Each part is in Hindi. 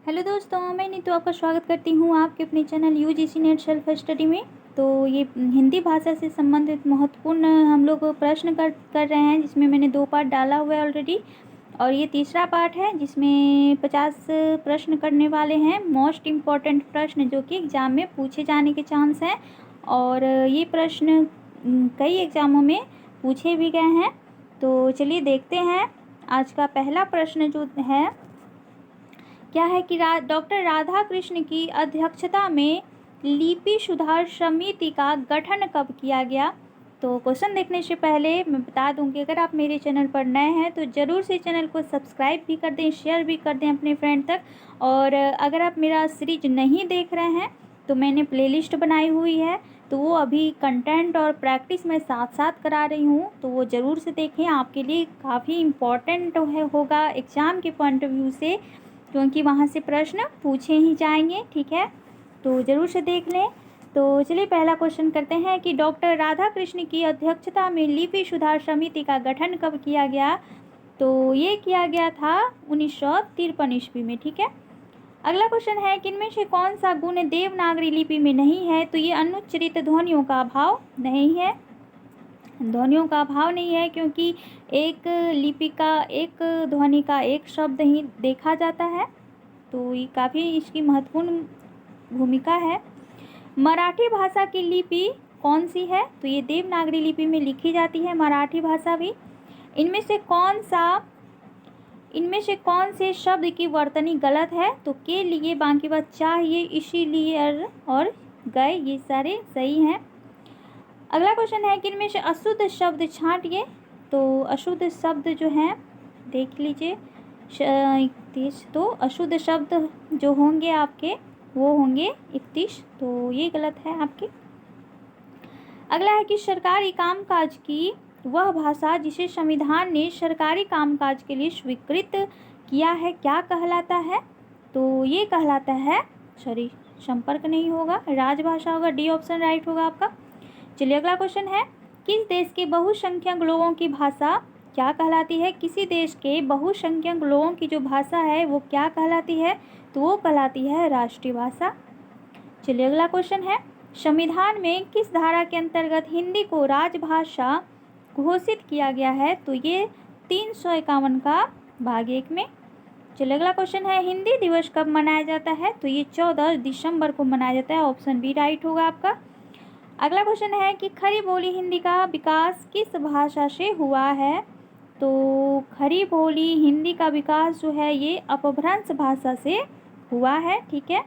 हेलो दोस्तों, मैं नीतू आपका स्वागत करती हूँ आपके अपने channel UGC net self study में। तो ये हिंदी भाषा से संबंधित महत्वपूर्ण हम लोग प्रश्न कर रहे हैं, जिसमें मैंने 2 पार्ट डाला हुआ है ऑलरेडी, और ये तीसरा पार्ट है जिसमें 50 प्रश्न करने वाले हैं। मोस्ट इम्पॉर्टेंट प्रश्न जो कि एग्ज़ाम में पूछे जाने के चांस हैं, और ये प्रश्न कई एग्ज़ामों में पूछे भी गए हैं। तो चलिए देखते हैं। आज का पहला प्रश्न जो है क्या है कि डॉक्टर राधाकृष्ण की अध्यक्षता में लिपि सुधार समिति का गठन कब किया गया। तो क्वेश्चन देखने से पहले मैं बता दूं कि अगर आप मेरे चैनल पर नए हैं तो ज़रूर से चैनल को सब्सक्राइब भी कर दें, शेयर भी कर दें अपने फ्रेंड तक। और अगर आप मेरा सीरीज नहीं देख रहे हैं तो मैंने प्लेलिस्ट बनाई हुई है, तो वो अभी कंटेंट और प्रैक्टिस में साथ साथ करा रही हूँ, तो वो ज़रूर से देखें। आपके लिए काफ़ी इम्पॉर्टेंट होगा एग्ज़ाम के पॉइंट ऑफ व्यू से, क्योंकि वहाँ से प्रश्न पूछे ही जाएंगे। ठीक है, तो ज़रूर से देख लें। तो चलिए पहला क्वेश्चन करते हैं कि डॉक्टर राधाकृष्ण की अध्यक्षता में लिपि सुधार समिति का गठन कब किया गया। तो ये किया गया था 1953 ईस्वी में। ठीक है, अगला क्वेश्चन है कि इनमें से कौन सा गुण देवनागरी लिपि में नहीं है। तो ये अनुच्चरित ध्वनियों का अभाव नहीं है। ध्वनियों का अभाव नहीं है क्योंकि एक लिपि का एक ध्वनि का एक शब्द ही देखा जाता है, तो ये काफ़ी इसकी महत्वपूर्ण भूमिका है। मराठी भाषा की लिपि कौन सी है। तो ये देवनागरी लिपि में लिखी जाती है मराठी भाषा भी। इनमें से कौन से शब्द की वर्तनी गलत है। तो के लिए बाकी बात चाहिए, इसीलिए और गए, ये सारे सही हैं। अगला क्वेश्चन है कि इनमें से अशुद्ध शब्द छांटिए। तो अशुद्ध शब्द जो हैं देख लीजिए 31। तो अशुद्ध शब्द जो होंगे आपके वो होंगे 31, तो ये गलत है आपके। अगला है कि सरकारी कामकाज की वह भाषा जिसे संविधान ने सरकारी कामकाज के लिए स्वीकृत किया है क्या कहलाता है। तो ये कहलाता है, संपर्क नहीं होगा, राजभाषा होगा। डी ऑप्शन राइट होगा आपका। चलिए अगला क्वेश्चन है, किस देश के बहुसंख्यक लोगों की भाषा क्या कहलाती है। किसी देश के बहुसंख्यक लोगों की जो भाषा है वो क्या कहलाती है। तो वो कहलाती है राष्ट्रीय भाषा। चलिए अगला क्वेश्चन है, संविधान में किस धारा के अंतर्गत हिंदी को राजभाषा घोषित किया गया है। तो ये 351 का भाग 1 में। चलिए अगला क्वेश्चन है, हिंदी दिवस कब मनाया जाता है। तो ये 14 दिसंबर को मनाया जाता है। ऑप्शन बी राइट होगा आपका। अगला क्वेश्चन है कि खड़ी बोली हिंदी का विकास किस भाषा से हुआ है। तो खड़ी बोली हिंदी का विकास जो है ये अपभ्रंश भाषा से हुआ है। ठीक है,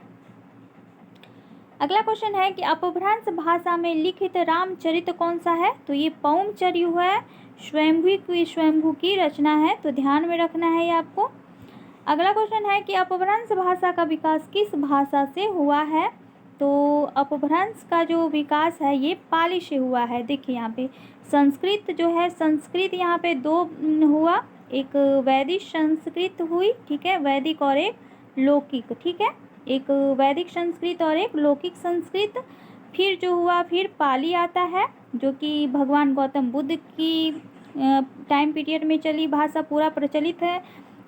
अगला क्वेश्चन है कि अपभ्रंश भाषा में लिखित रामचरित कौन सा है। तो ये पौमचर्यु है, स्वयंभू की रचना है, तो ध्यान में रखना है ये आपको। अगला क्वेश्चन है कि अपभ्रंश भाषा का विकास किस भाषा से हुआ है। तो अपभ्रंश का जो विकास है ये पाली से हुआ है। देखिए यहाँ पे संस्कृत जो है, संस्कृत यहाँ पे 2 हुआ, एक वैदिक संस्कृत हुई, ठीक है, वैदिक और एक लौकिक। ठीक है, एक वैदिक संस्कृत और एक लौकिक संस्कृत। फिर जो हुआ फिर पाली आता है, जो कि भगवान गौतम बुद्ध की टाइम पीरियड में चली भाषा, पूरा प्रचलित है।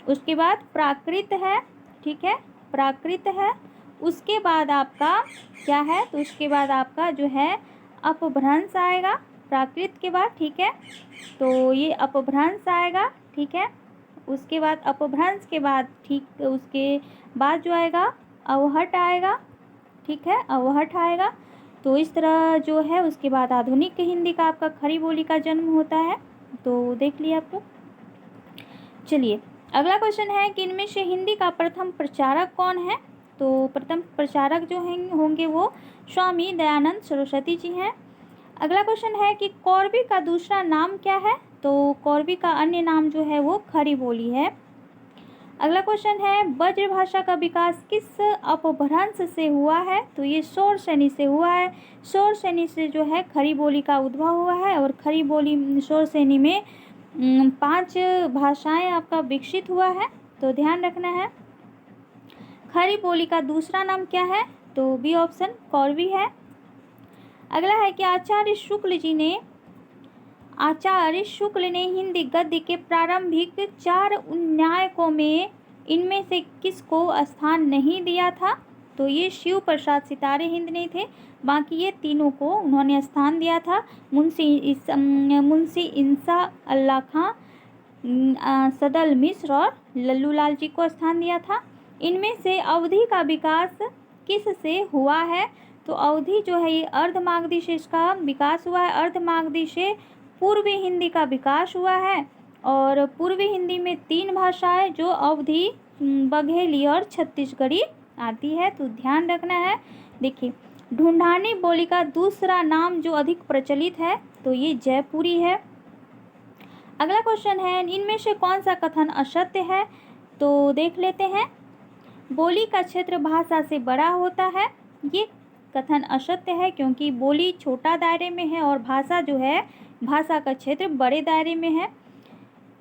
उसके बाद प्राकृत है, ठीक है, प्राकृत है। उसके बाद आपका क्या है, तो उसके बाद आपका जो है अपभ्रंश आएगा प्राकृत के बाद। ठीक है, तो ये अपभ्रंश आएगा। ठीक है, उसके बाद अपभ्रंश के बाद ठीक उसके बाद जो आएगा अवहट आएगा। ठीक है, अवहट आएगा। तो इस तरह जो है उसके बाद आधुनिक हिंदी का आपका खड़ी बोली का जन्म होता है। तो देख लिया आप लोग। चलिए अगला क्वेश्चन है कि इनमें से हिंदी का प्रथम प्रचारक कौन है। तो प्रथम प्रचारक जो होंगे वो स्वामी दयानंद सरस्वती जी हैं। अगला क्वेश्चन है कि कौरवी का दूसरा नाम क्या है। तो कौरवी का अन्य नाम जो है वो खड़ी बोली है। अगला क्वेश्चन है, ब्रजभाषा का विकास किस अपभ्रंश से हुआ है। तो ये शौरसेनी से हुआ है। शौरसेनी से जो है खड़ी बोली का उद्भव हुआ है, और खड़ी बोली शौरसेनी में 5 भाषाएं आपका विकसित हुआ है, तो ध्यान रखना है। खड़ी बोली का दूसरा नाम क्या है। तो बी ऑप्शन कौरवी है। अगला है कि आचार्य शुक्ल ने हिंदी गद्य के प्रारंभिक 4 उन्नायकों में इनमें से किसको स्थान नहीं दिया था? तो ये शिव प्रसाद सितारे हिंद नहीं थे, बाकी ये तीनों को उन्होंने स्थान दिया था। मुंशी इंसा अल्लाह खां, सदल मिश्र और लल्लू लाल जी को स्थान दिया था। इनमें से अवधी का विकास किस से हुआ है? तो अवधी जो है ये अर्धमागधी से इसका विकास हुआ है। अर्धमागधी से पूर्वी हिंदी का विकास हुआ है। और पूर्वी हिंदी में 3 भाषाएं जो अवधी, बघेली और छत्तीसगढ़ी आती है, तो ध्यान रखना है। देखिए, ढूंढानी बोली का दूसरा नाम जो अधिक प्रचलित है तो ये जयपुरी है। अगला क्वेश्चन है, इनमें से कौन सा कथन असत्य है? तो देख लेते हैं। बोली का क्षेत्र भाषा से बड़ा होता है, ये कथन असत्य है, क्योंकि बोली छोटा दायरे में है और भाषा जो है, भाषा का क्षेत्र बड़े दायरे में है।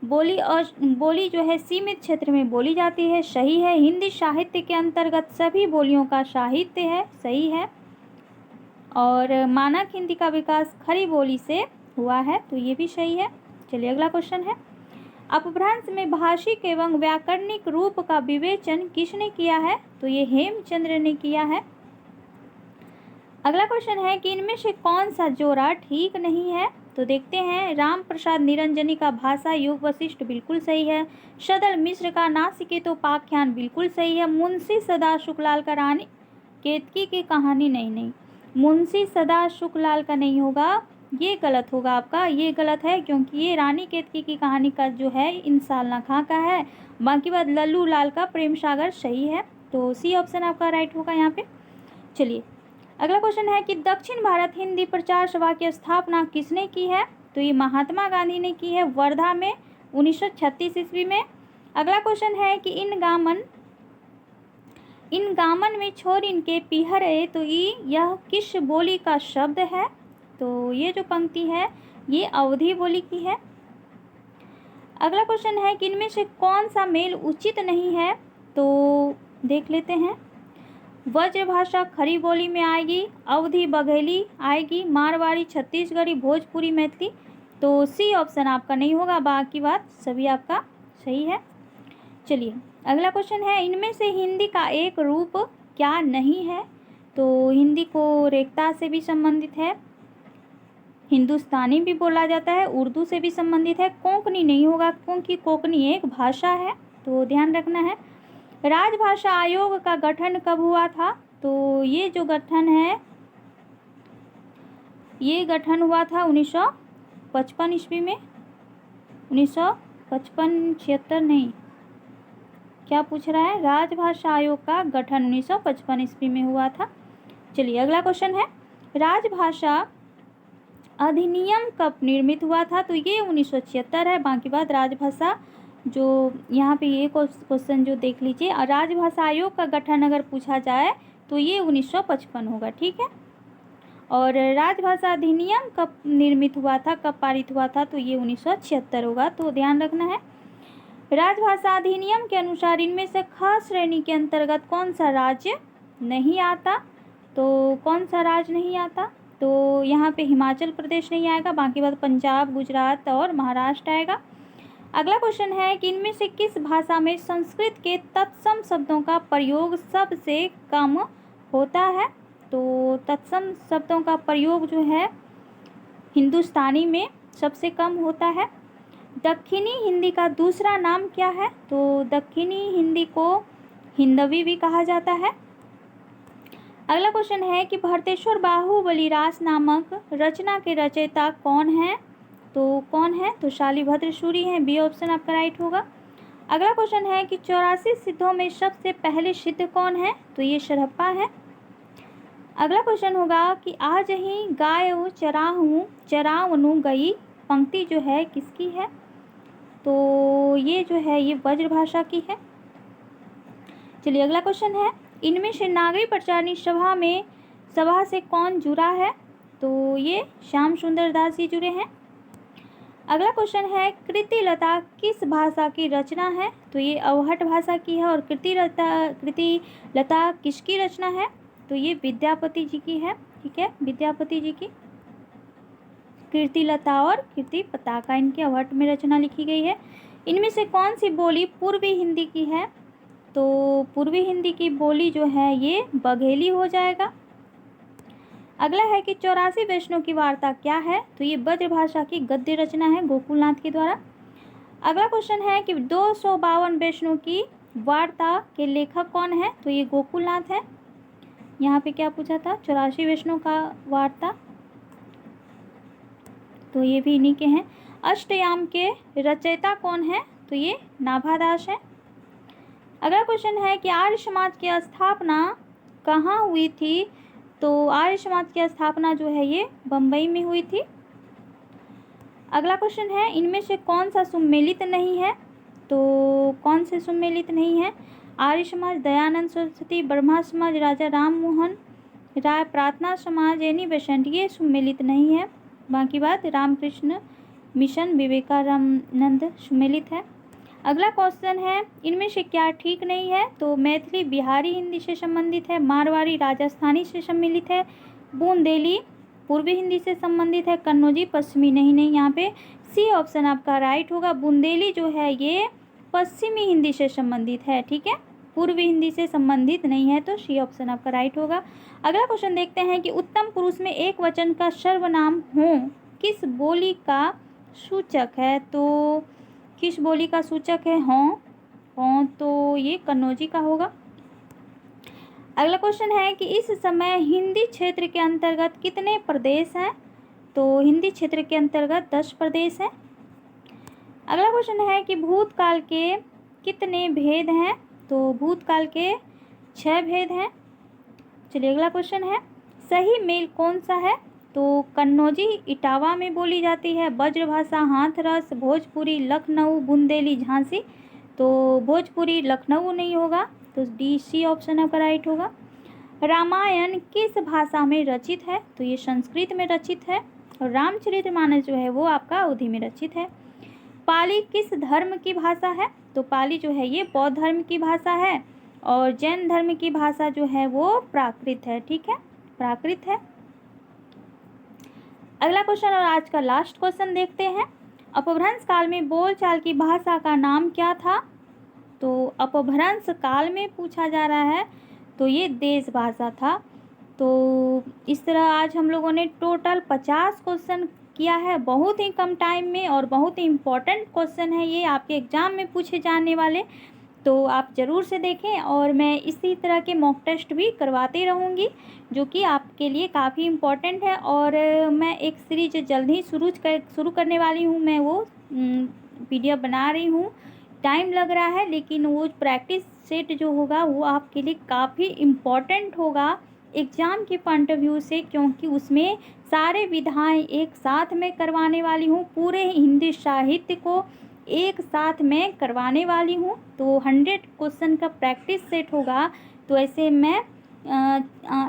बोली जो है सीमित क्षेत्र में बोली जाती है, सही है। हिंदी साहित्य के अंतर्गत सभी बोलियों का साहित्य है, सही है। और मानक हिंदी का विकास खड़ी बोली से हुआ है, तो ये भी सही है। चलिए अगला क्वेश्चन है, अपभ्रंश में भाषिक एवं व्याकरणिक रूप का विवेचन किसने किया है? तो ये हेमचंद्र ने किया है। अगला क्वेश्चन है कि इनमें से कौन सा जोड़ा ठीक नहीं है? तो देखते हैं। राम प्रसाद निरंजनी का भाषा युग वशिष्ठ बिल्कुल सही है। सदल मिश्र का नासिकेतोपाख्यान बिल्कुल सही है। मुंशी सदा शुक्लाल का रानी केतकी की कहानी नहीं, मुंशी सदा शुक्लाल का नहीं होगा, ये गलत होगा आपका, ये गलत है, क्योंकि ये रानी केतकी की कहानी का जो है इंसालना खां का है। बाकी बात लल्लू लाल का प्रेम सागर सही है, तो सी ऑप्शन आपका राइट होगा यहाँ पे। चलिए अगला क्वेश्चन है कि दक्षिण भारत हिंदी प्रचार सभा की स्थापना किसने की है? तो ये महात्मा गांधी ने की है, वर्धा में 1936 ईस्वी में। अगला क्वेश्चन है कि इन गामन में छोर इनके पिहरे, तो यह किस बोली का शब्द है? तो ये जो पंक्ति है ये अवधी बोली की है। अगला क्वेश्चन है कि इनमें से कौन सा मेल उचित नहीं है? तो देख लेते हैं। व्रज भाषा खड़ी बोली में आएगी, अवधी बघेली आएगी, मारवाड़ी छत्तीसगढ़ी भोजपुरी मैथिली, तो सी ऑप्शन आपका नहीं होगा, बाकी बात सभी आपका सही है। चलिए अगला क्वेश्चन है, इनमें से हिंदी का एक रूप क्या नहीं है? तो हिंदी को रेखता से भी संबंधित है, हिंदुस्तानी भी बोला जाता है, उर्दू से भी संबंधित है, कोंकणी नहीं होगा क्योंकि कोंकणी एक भाषा है, तो ध्यान रखना है। राजभाषा आयोग का गठन कब हुआ था? तो ये जो गठन है ये गठन हुआ था 1955 ईस्वी में। 1955 76 नहीं, क्या पूछ रहा है? राजभाषा आयोग का गठन 1955 ईस्वी में हुआ था। चलिए अगला क्वेश्चन है, राजभाषा अधिनियम कब निर्मित हुआ था? तो ये 1976 है। बाकी बात राजभाषा जो यहाँ पे ये क्वेश्चन जो देख लीजिए, राजभाषा आयोग का गठन अगर पूछा जाए तो ये 1955 होगा, ठीक है। और राजभाषा अधिनियम कब निर्मित हुआ था, कब पारित हुआ था? तो ये 1976 होगा, तो ध्यान रखना है। राजभाषा अधिनियम के अनुसार इनमें से खास श्रेणी के अंतर्गत कौन सा राज्य नहीं आता? तो कौन सा राज्य नहीं आता? तो यहाँ पे हिमाचल प्रदेश नहीं आएगा, बाकी बात पंजाब, गुजरात और महाराष्ट्र आएगा। अगला क्वेश्चन है कि इनमें से किस भाषा में संस्कृत के तत्सम शब्दों का प्रयोग सबसे कम होता है? तो तत्सम शब्दों का प्रयोग जो है हिंदुस्तानी में सबसे कम होता है। दक्षिणी हिंदी का दूसरा नाम क्या है? तो दक्षिणी हिंदी को हिंदवी भी कहा जाता है। अगला क्वेश्चन है कि भरतेश्वर बाहुबली रास नामक रचना के रचयिता कौन है? तो कौन है? तो शालिभद्र सूरी हैं, बी ऑप्शन आपका राइट होगा। अगला क्वेश्चन है कि 84 सिद्धों में सबसे पहले सिद्ध कौन है? तो ये शरप्पा है। अगला क्वेश्चन होगा कि आज ही गाय चरावनु गई पंक्ति जो है किसकी है? तो ये जो है ये ब्रजभाषा की है। चलिए अगला क्वेश्चन है, इनमें से नागरी प्रचारणी सभा से कौन जुड़ा है? तो ये श्याम सुंदर दास जी जुड़े हैं। अगला क्वेश्चन है, कृतिलता किस भाषा की रचना है? तो ये अवहट भाषा की है। और कृतिलता किसकी रचना है? तो ये विद्यापति जी की है, ठीक है, विद्यापति जी की कृतिलता और कृति पताका इनके अवहट में रचना लिखी गई है। इनमें से कौन सी बोली पूर्वी हिंदी की है? तो पूर्वी हिंदी की बोली जो है ये बघेली हो जाएगा। अगला है कि 84 वैष्णव की वार्ता क्या है, तो ये ब्रजभाषा की गद्य रचना है गोकुलनाथ के द्वारा। अगला क्वेश्चन है कि 252 वैष्णव की वार्ता के लेखक कौन है, तो ये गोकुलनाथ है। यहाँ पे क्या पूछा था, 84 वैष्णव का वार्ता, तो ये भी इन्हीं के हैं। अष्टयाम के रचयिता कौन है, तो ये नाभादास है। अगला क्वेश्चन है कि आर्य समाज की स्थापना कहाँ हुई थी, तो आर्य समाज की स्थापना जो है ये बम्बई में हुई थी। अगला क्वेश्चन है इनमें से कौन सा सुमेलित नहीं है, तो कौन से सुमेलित नहीं है, आर्य समाज, दयानंद सरस्वती, ब्रह्मा समाज, राजा राम मोहन राय, प्रार्थना समाज, एनी बेसेंट, ये सुमेलित नहीं है। बाकी बात रामकृष्ण मिशन, विवेकानंद सुमेलित है। अगला क्वेश्चन है इनमें से क्या ठीक नहीं है, तो मैथिली बिहारी हिंदी से संबंधित है, मारवाड़ी राजस्थानी से सम्मिलित है, बुंदेली पूर्वी हिंदी से संबंधित है, कन्नौजी पश्चिमी नहीं, यहाँ पे सी ऑप्शन आपका राइट होगा। बुंदेली जो है ये पश्चिमी हिंदी से संबंधित है, ठीक है, पूर्वी हिंदी से संबंधित नहीं है, तो सी ऑप्शन आपका राइट होगा। अगला क्वेश्चन देखते हैं कि उत्तम पुरुष में एक वचन का सर्वनाम हो किस बोली का सूचक है, तो किस बोली का सूचक है, हों, तो ये कन्नौजी का होगा। अगला क्वेश्चन है कि इस समय हिंदी क्षेत्र के अंतर्गत कितने प्रदेश हैं, तो हिंदी क्षेत्र के अंतर्गत 10 प्रदेश हैं। अगला क्वेश्चन है कि भूतकाल के कितने भेद हैं, तो भूतकाल के 6 भेद हैं। चलिए अगला क्वेश्चन है सही मेल कौन सा है, तो कन्नौजी इटावा में बोली जाती है, ब्रजभाषा हाथरस, भोजपुरी लखनऊ, बुंदेली झांसी, तो भोजपुरी लखनऊ नहीं होगा, तो डी सी ऑप्शन आपका राइट होगा। रामायण किस भाषा में रचित है, तो ये संस्कृत में रचित है, और रामचरितमानस जो है वो आपका अवधी में रचित है। पाली किस धर्म की भाषा है, तो पाली जो है ये बौद्ध धर्म की भाषा है, और जैन धर्म की भाषा जो है वो प्राकृत है, ठीक है, प्राकृत है। अगला क्वेश्चन और आज का लास्ट क्वेश्चन देखते हैं। अपभ्रंश काल में बोलचाल की भाषा का नाम क्या था, तो अपभ्रंश काल में पूछा जा रहा है, तो ये देश भाषा था। तो इस तरह आज हम लोगों ने टोटल 50 क्वेश्चन किया है, बहुत ही कम टाइम में, और बहुत ही इम्पोर्टेंट क्वेश्चन है ये, आपके एग्ज़ाम में पूछे जाने वाले, तो आप ज़रूर से देखें। और मैं इसी तरह के मॉक टेस्ट भी करवाती रहूँगी जो कि आपके लिए काफ़ी इम्पोर्टेंट है। और मैं एक सीरीज जल्द ही शुरू करने वाली हूँ, मैं वो PDF बना रही हूँ, टाइम लग रहा है, लेकिन वो प्रैक्टिस सेट जो होगा वो आपके लिए काफ़ी इम्पोर्टेंट होगा एग्ज़ाम के पॉइंट ऑफ व्यू से, क्योंकि उसमें सारे विधाएं एक साथ में करवाने वाली हूँ, पूरे हिंदी साहित्य को एक साथ में करवाने वाली हूँ। तो 100 क्वेश्चन का प्रैक्टिस सेट होगा, तो ऐसे मैं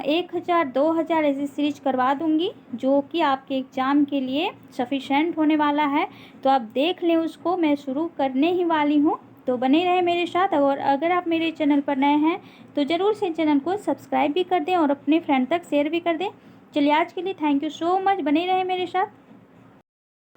1000 2000 ऐसी सीरीज करवा दूंगी जो कि आपके एग्ज़ाम के लिए सफिशेंट होने वाला है। तो आप देख लें उसको, मैं शुरू करने ही वाली हूँ, तो बने रहे मेरे साथ। और अगर आप मेरे चैनल पर नए हैं तो ज़रूर से चैनल को सब्सक्राइब भी कर दें और अपने फ्रेंड तक शेयर भी कर दें। चलिए आज के लिए थैंक यू सो मच, बने रहे मेरे साथ।